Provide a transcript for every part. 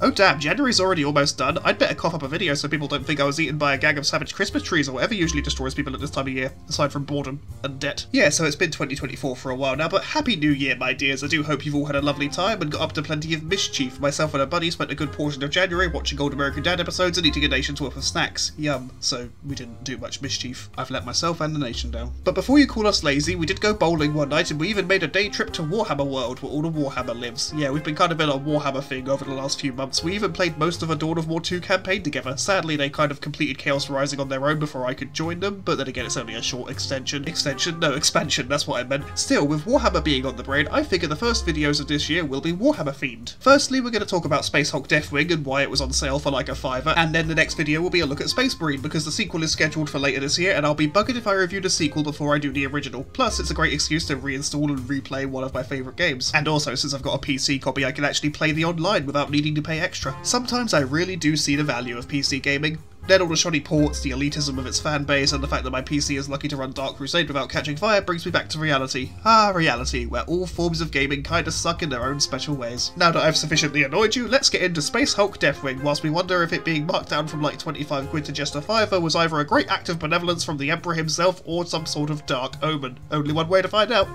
Oh damn, January's already almost done. I'd better cough up a video so people don't think I was eaten by a gang of savage Christmas trees or whatever usually destroys people at this time of year, aside from boredom and debt. Yeah, so it's been 2024 for a while now, but Happy New Year, my dears. I do hope you've all had a lovely time and got up to plenty of mischief. Myself and a buddy spent a good portion of January watching Old American Dad episodes and eating a nation's worth of snacks. Yum. So we didn't do much mischief. I've let myself and the nation down. But before you call us lazy, we did go bowling one night and we even made a day trip to Warhammer World, where all the Warhammer lives. Yeah, we've been kind of in a Warhammer thing over the last few months. We even played most of a Dawn of War 2 campaign together. Sadly, they kind of completed Chaos Rising on their own before I could join them, but then again, it's only a short extension. No, expansion, that's what I meant. Still, with Warhammer being on the brain, I figure the first videos of this year will be Warhammer themed. Firstly, we're going to talk about Space Hulk Deathwing and why it was on sale for like a $5, and then the next video will be a look at Space Marine, because the sequel is scheduled for later this year, and I'll be buggered if I review the sequel before I do the original. Plus, it's a great excuse to reinstall and replay one of my favourite games. And also, since I've got a PC copy, I can actually play the online without needing to pay extra. Sometimes I really do see the value of PC gaming. Then all the shoddy ports, the elitism of its fanbase, and the fact that my PC is lucky to run Dark Crusade without catching fire brings me back to reality. Ah, reality, where all forms of gaming kinda suck in their own special ways. Now that I've sufficiently annoyed you, let's get into Space Hulk Deathwing, whilst we wonder if it being marked down from like 25 quid to just a $5 was either a great act of benevolence from the Emperor himself or some sort of dark omen. Only one way to find out.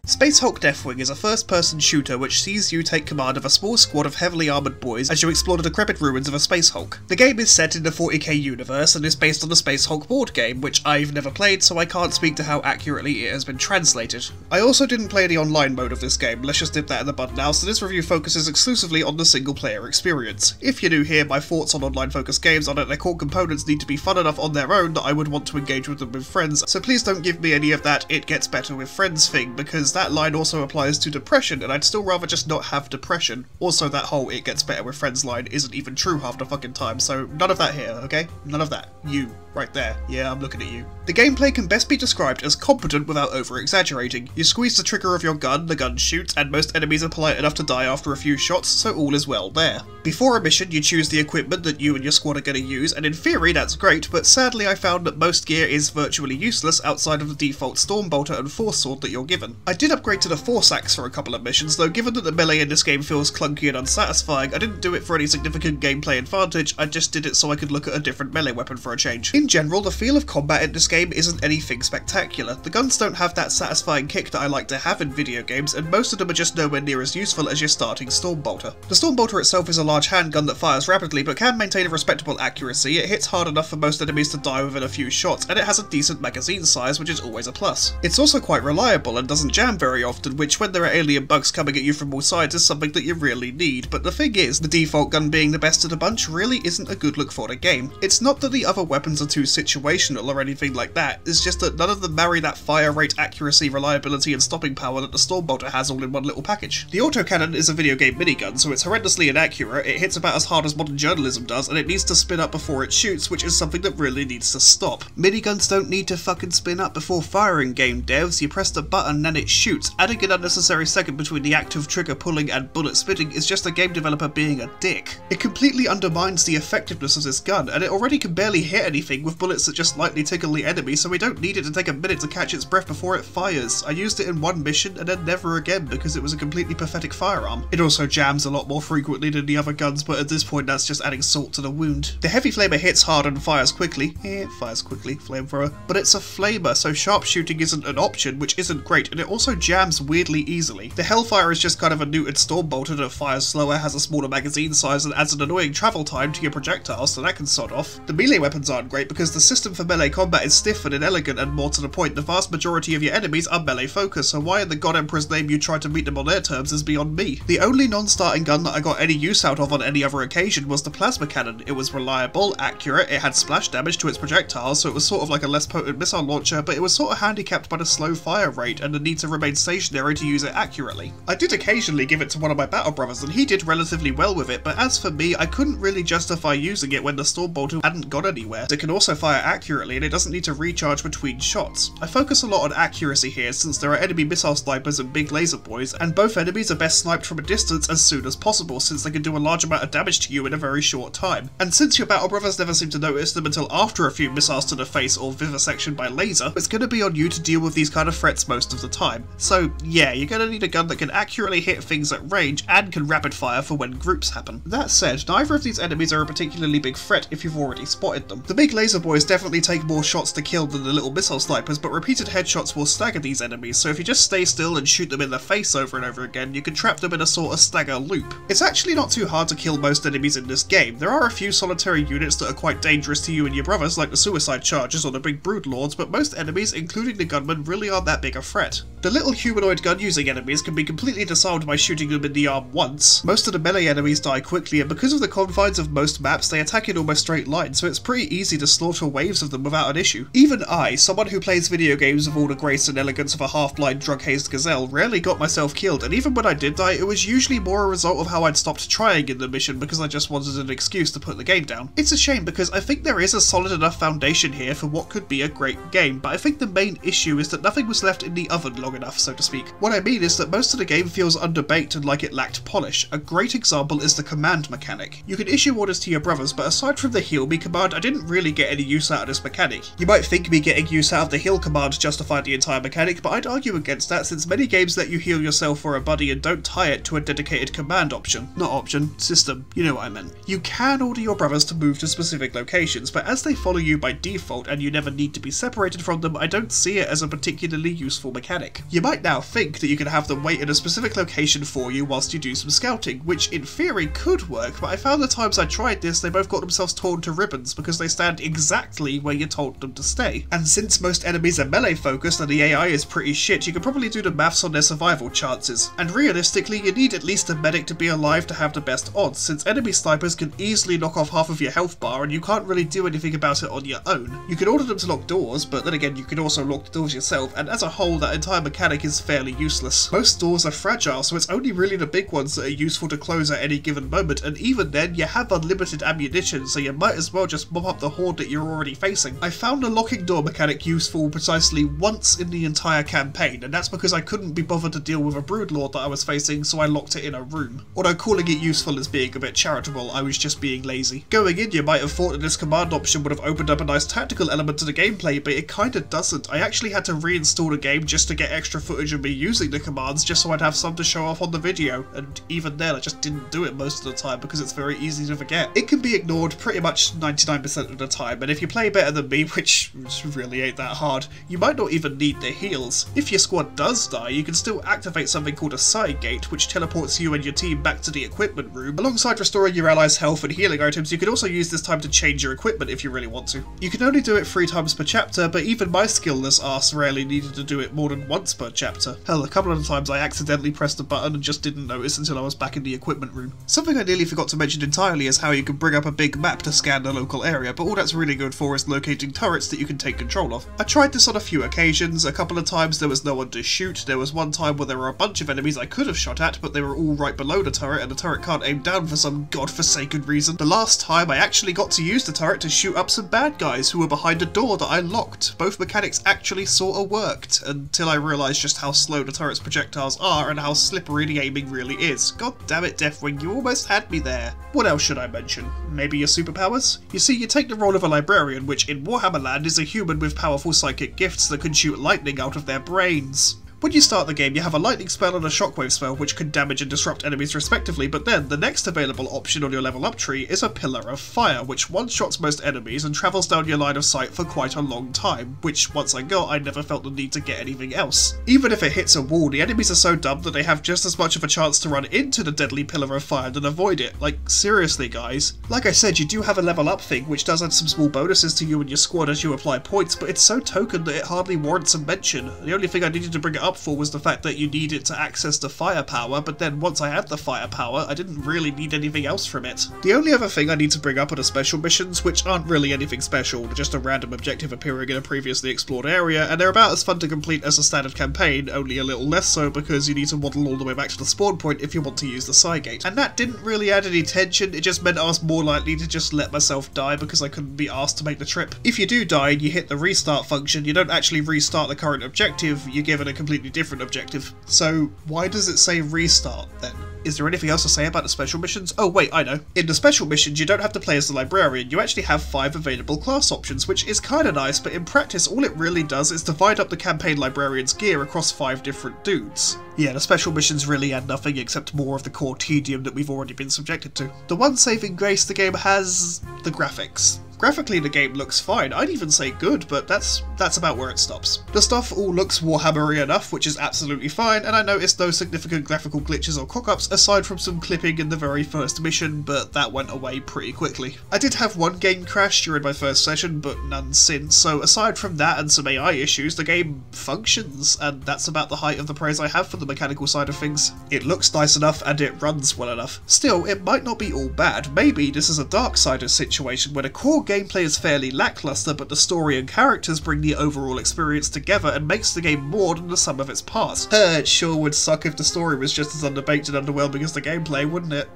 Space Hulk Deathwing is a first-person shooter which sees you take command of a small squad of heavily armoured boys as you explore the decrepit ruins of a Space Hulk. The game is set in the 40k universe and is based on the Space Hulk board game, which I've never played, so I can't speak to how accurately it has been translated. I also didn't play the online mode of this game, let's just dip that in the bud now, so this review focuses exclusively on the single-player experience. If you're new here, my thoughts on online-focused games are that their core components need to be fun enough on their own that I would want to engage with them with friends, so please don't give me any of that "it gets better with friends" thing, because that line also applies to depression, and I'd still rather just not have depression. Also, that whole "it gets better with friends" line isn't even true half the fucking time, so none of that here, okay? None of that. You. Right there. Yeah, I'm looking at you. The gameplay can best be described as competent without over-exaggerating. You squeeze the trigger of your gun, the gun shoots, and most enemies are polite enough to die after a few shots, so all is well there. Before a mission, you choose the equipment that you and your squad are going to use, and in theory that's great, but sadly I found that most gear is virtually useless outside of the default Stormbolter and Force Sword that you're given. I did upgrade to the Force Axe for a couple of missions, though given that the melee in this game feels clunky and unsatisfying, I didn't do it for any significant gameplay advantage, I just did it so I could look at a different melee weapon for a change. In general, the feel of combat in this game isn't anything spectacular. The guns don't have that satisfying kick that I like to have in video games, and most of them are just nowhere near as useful as your starting Stormbolter. The Stormbolter itself is a large handgun that fires rapidly but can maintain a respectable accuracy, it hits hard enough for most enemies to die within a few shots, and it has a decent magazine size, which is always a plus. It's also quite reliable and doesn't jam very often, which when there are alien bugs coming at you from all sides is something that you really need, but the thing is, the default gun being the best of the bunch really isn't a good look for the game. It's not that the other weapons are too situational or anything like that, it's just that none of them marry that fire rate, accuracy, reliability and stopping power that the Stormbolter has all in one little package. The autocannon is a video game minigun, so it's horrendously inaccurate, it hits about as hard as modern journalism does, and it needs to spin up before it shoots, which is something that really needs to stop. Miniguns don't need to fucking spin up before firing, game devs, you press the button and it shoots. Adding an unnecessary second between the act of trigger pulling and bullet spitting is just a game developer being a dick. It completely undermines the effectiveness of this gun, and it already can barely hit anything with bullets that just lightly tickle the enemy, so we don't need it to take a minute to catch its breath before it fires. I used it in one mission and then never again because it was a completely pathetic firearm. It also jams a lot more frequently than the other guns, but at this point that's just adding salt to the wound. The heavy flamer hits hard and fires quickly. It fires quickly, flamethrower. But it's a flamer, so sharpshooting isn't an option, which isn't great, and it also jams weirdly easily. The Hellfire is just kind of a neutered Stormbolter that fires slower, has a smaller magazine size, and adds an annoying travel time to your projectiles, so that can sod off. The melee weapons aren't great because the system for melee combat is stiff and inelegant, and more to the point, the vast majority of your enemies are melee focused, so why in the God Emperor's name you try to meet them on their terms is beyond me. The only non-starting gun that I got any use out of on any other occasion was the plasma cannon. It was reliable, accurate, it had splash damage to its projectiles, so it was sort of like a less potent missile launcher, but it was sort of handicapped by the slow fire rate and the need to remain stationary to use it accurately. I did occasionally give it to one of my battle brothers and he did relatively well with it, but as for me, I couldn't really justify using it when the storm bolter hadn't gone anywhere. It can also fire accurately and it doesn't need to recharge between shots. I focus a lot on accuracy here since there are enemy missile snipers and big laser boys, and both enemies are best sniped from a distance as soon as possible since they can do a large amount of damage to you in a very short time. And since your battle brothers never seem to notice them until after a few missiles to the face or vivisection by laser, it's going to be on you to deal with these kind of threats most of the time. So yeah, you're going to need a gun that can accurately hit things at range and can rapid fire for when groups happen. That said, neither of these enemies are a particularly big threat if you've already spotted them. The big laser boys definitely take more shots to kill than the little missile snipers, but repeated headshots will stagger these enemies, so if you just stay still and shoot them in the face over and over again, you can trap them in a sort of stagger loop. It's actually not too hard to kill most enemies in this game. There are a few solitary units that are quite dangerous to you and your brothers, like the suicide chargers or the big broodlords, but most enemies, including the gunmen, really aren't that big a threat. The little humanoid gun-using enemies can be completely disarmed by shooting them in the arm once. Most of the melee enemies die quickly, and because of the confines of most maps, they attack in almost straight lines, so it's pretty easy to slaughter waves of them without an issue. Even I, someone who plays video games with all the grace and elegance of a half-blind drug-hazed gazelle, rarely got myself killed, and even when I did die, it was usually more a result of how I'd stopped trying in the mission because I just wanted an excuse to put the game down. It's a shame because I think there is a solid enough foundation here for what could be a great game, but I think the main issue is that nothing was left in the oven long enough, so to speak. What I mean is that most of the game feels underbaked and like it lacked polish. A great example is the command mechanic. You can issue orders to your brothers, but aside from the heal me command, I didn't really get any use out of this mechanic. You might think me getting use out of the heal command justified the entire mechanic, but I'd argue against that since many games let you heal yourself or a buddy and don't tie it to a dedicated command option. Not option, system, you know what I meant. You can order your brothers to move to specific locations, but as they follow you by default and you never need to be separated from them, I don't see it as a particularly useful mechanic. You might now think that you can have them wait in a specific location for you whilst you do some scouting, which in theory could work, but I found the times I tried this, they both got themselves torn to ribbons because they stand exactly where you told them to stay. And since most enemies are melee focused and the AI is pretty shit, you can probably do the maths on their survival chances. And realistically, you need at least a medic to be alive to have the best odds, since enemy snipers can easily knock off half of your health bar and you can't really do anything about it on your own. You can order them to lock doors, but then again you can also lock the doors yourself, and as a whole that entire mechanic is fairly useless. Most doors are fragile, so it's only really the big ones that are useful to close at any given moment, and even then you have unlimited ammunition, so you might as well just mop up the horde that you're already facing. I found the locking door mechanic useful precisely once in the entire campaign, and that's because I couldn't be bothered to deal with a broodlord that I was facing, so I locked it in a room. Although calling it useful is being a bit charitable, I was just being lazy. Going in, you might have thought that this command option would have opened up a nice tactical element to the gameplay, but it kinda doesn't. I actually had to reinstall the game just to get extra footage of me using the commands, just so I'd have some to show off on the video, and even then I just didn't do it most of the time because it's very easy to forget. It can be ignored pretty much 99% of the time, and if you play better than me, which really ain't that hard, you might not even need the heals. If your squad does die, you can still activate something called a side gate, which teleports you and your team back to the equipment room. Alongside restoring your allies' health and healing items, you can also use this time to change your equipment if you really want to. You can only do it 3 times per chapter, but even my skillless arse rarely needed to do it more than once per chapter. Hell, a couple of the times I accidentally pressed a button and just didn't notice until I was back in the equipment room. Something I nearly forgot to mention entirely is how you can bring up a big map to scan the local area, but all that's really good for is locating turrets that you can take control of. I tried this on a few occasions. A couple of times there was no one to shoot. There was one time where there were a bunch of enemies I could have shot at, but they were all right below the turret and the turret can't aim down for some godforsaken reason. The last time I actually got to use the turret to shoot up some bad guys who were behind a door that I locked. Both mechanics actually sorta worked, until I realised just how slow the turret's projectiles are and how slippery the aiming really is. God damn it, Deathwing, you almost had me there. What else should I mention? Maybe your superpowers? You see, you take the role of a librarian, which in Warhammer Land is a human with powerful psychic gifts that can shoot lightning out of their brains. When you start the game, you have a lightning spell and a shockwave spell which can damage and disrupt enemies respectively, but then the next available option on your level up tree is a Pillar of Fire, which one-shots most enemies and travels down your line of sight for quite a long time, which once I got, I never felt the need to get anything else. Even if it hits a wall, the enemies are so dumb that they have just as much of a chance to run into the deadly Pillar of Fire than avoid it. Like, seriously guys. Like I said, you do have a level up thing which does add some small bonuses to you and your squad as you apply points, but it's so token that it hardly warrants a mention. The only thing I needed to bring it up for was the fact that you need it to access the firepower, but then once I had the firepower, I didn't really need anything else from it. The only other thing I need to bring up are the special missions, which aren't really anything special, they're just a random objective appearing in a previously explored area, and they're about as fun to complete as a standard campaign, only a little less so because you need to waddle all the way back to the spawn point if you want to use the side gate. And that didn't really add any tension, it just meant I was more likely to just let myself die because I couldn't be asked to make the trip. If you do die and you hit the restart function, you don't actually restart the current objective, you're given a completely different objective. So why does it say restart then? Is there anything else to say about the special missions? Oh wait, I know. In the special missions, you don't have to play as the librarian, you actually have 5 available class options, which is kinda nice, but in practice all it really does is divide up the campaign librarian's gear across 5 different dudes. Yeah, the special missions really add nothing except more of the core tedium that we've already been subjected to. The one saving grace the game has... the graphics. Graphically the game looks fine, I'd even say good, but that's about where it stops. The stuff all looks Warhammery enough, which is absolutely fine, and I noticed no significant graphical glitches or cock-ups aside from some clipping in the very first mission, but that went away pretty quickly. I did have one game crash during my first session, but none since, so aside from that and some AI issues, the game functions, and that's about the height of the praise I have for the mechanical side of things. It looks nice enough and it runs well enough. Still, it might not be all bad. Maybe this is a Darksiders situation where the core gameplay is fairly lackluster, but the story and characters bring the overall experience together and makes the game more than the sum of its parts. It sure would suck if the story was just as underbaked and underwhelming as the gameplay, wouldn't it?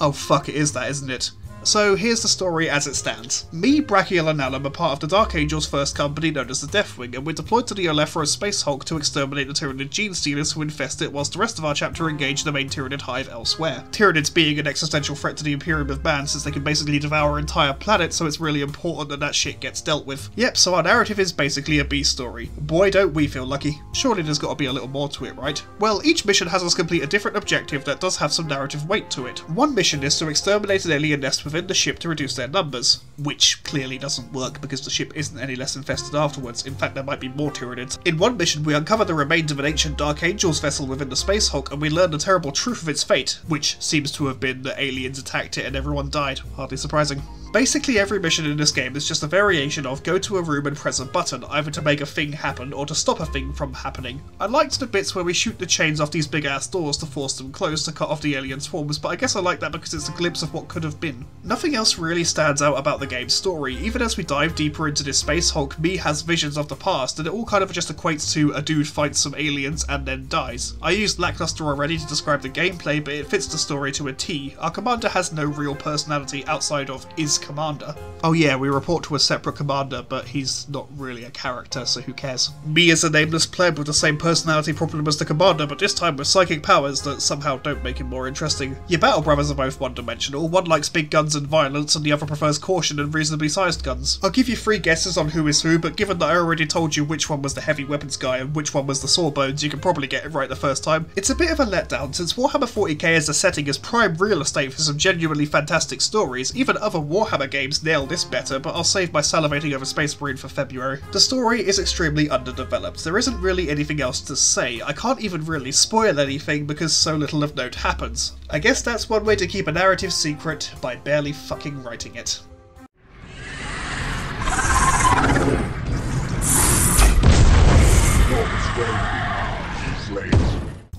Oh fuck, it is that, isn't it? So here's the story as it stands. Me, Brachial and Alum are part of the Dark Angel's first company known as the Deathwing, and we're deployed to the Olephros Space Hulk to exterminate the Tyranid gene stealers who infest it, whilst the rest of our chapter engage the main Tyranid hive elsewhere. Tyranids being an existential threat to the Imperium of Man since they can basically devour entire planets, so it's really important that that shit gets dealt with. Yep, so our narrative is basically a B story. Boy don't we feel lucky. Surely there's got to be a little more to it, right? Well, each mission has us complete a different objective that does have some narrative weight to it. One mission is to exterminate an alien nest within the ship to reduce their numbers, which clearly doesn't work because the ship isn't any less infested afterwards. In fact, there might be more Tyranids. In one mission, we uncover the remains of an ancient Dark Angel's vessel within the Space Hulk, and we learn the terrible truth of its fate, which seems to have been that aliens attacked it and everyone died. Hardly surprising. Basically every mission in this game is just a variation of go to a room and press a button, either to make a thing happen or to stop a thing from happening. I liked the bits where we shoot the chains off these big ass doors to force them closed to cut off the alien swarms, but I guess I like that because it's a glimpse of what could have been. Nothing else really stands out about the game's story. Even as we dive deeper into this Space Hulk, Me has visions of the past, and it all kind of just equates to a dude fights some aliens and then dies. I used lackluster already to describe the gameplay, but it fits the story to a T. Our commander has no real personality outside of is commander. Oh yeah, we report to a separate commander, but he's not really a character, so who cares? Me is a nameless pleb with the same personality problem as the commander, but this time with psychic powers that somehow don't make him more interesting. Your battle brothers are both one-dimensional. One likes big guns and violence, and the other prefers caution and reasonably sized guns. I'll give you 3 guesses on who is who, but given that I already told you which one was the heavy weapons guy and which one was the sawbones, you can probably get it right the first time. It's a bit of a letdown, since Warhammer 40k as a setting is prime real estate for some genuinely fantastic stories. Even other Warhammer games nail this better, but I'll save my salivating over Space Marine for February. The story is extremely underdeveloped. There isn't really anything else to say. I can't even really spoil anything because so little of note happens. I guess that's one way to keep a narrative secret, by barely fucking writing it.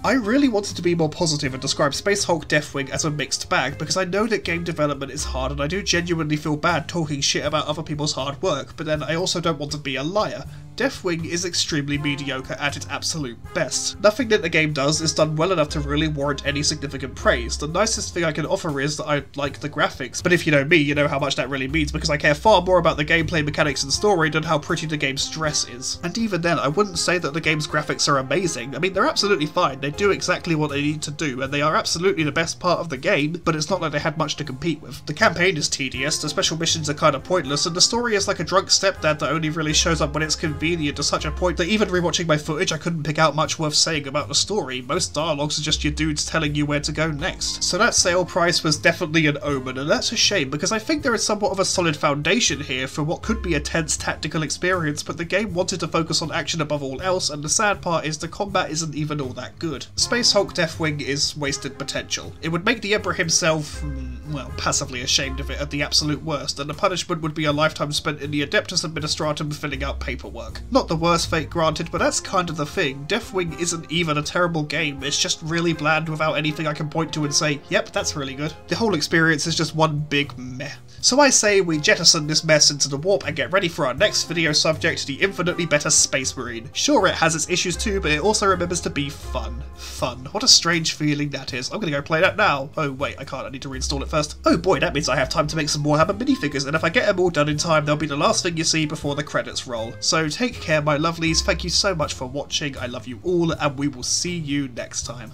I really wanted to be more positive and describe Space Hulk Deathwing as a mixed bag, because I know that game development is hard and I do genuinely feel bad talking shit about other people's hard work, but then I also don't want to be a liar. Deathwing is extremely mediocre at its absolute best. Nothing that the game does is done well enough to really warrant any significant praise. The nicest thing I can offer is that I like the graphics, but if you know me, you know how much that really means, because I care far more about the gameplay mechanics and story than how pretty the game's dress is. And even then, I wouldn't say that the game's graphics are amazing. I mean, they're absolutely fine, they do exactly what they need to do, and they are absolutely the best part of the game, but it's not like they had much to compete with. The campaign is tedious, the special missions are kind of pointless, and the story is like a drunk stepdad that only really shows up when it's convenient, to such a point that even rewatching my footage I couldn't pick out much worth saying about the story. Most dialogues are just your dudes telling you where to go next. So that sale price was definitely an omen, and that's a shame because I think there is somewhat of a solid foundation here for what could be a tense tactical experience, but the game wanted to focus on action above all else, and the sad part is the combat isn't even all that good. Space Hulk Deathwing is wasted potential. It would make the Emperor himself, well, passively ashamed of it at the absolute worst, and the punishment would be a lifetime spent in the Adeptus Administratum filling out paperwork. Not the worst fate granted, but that's kind of the thing. Deathwing isn't even a terrible game, it's just really bland without anything I can point to and say, yep, that's really good. The whole experience is just one big meh. So I say we jettison this mess into the warp and get ready for our next video subject, the infinitely better Space Marine. Sure, it has its issues too, but it also remembers to be fun. Fun. What a strange feeling that is. I'm gonna go play that now. Oh wait, I can't, I need to reinstall it first. Oh boy, that means I have time to make some Warhammer minifigures, and if I get them all done in time, they'll be the last thing you see before the credits roll. So take care, my lovelies, thank you so much for watching, I love you all, and we will see you next time.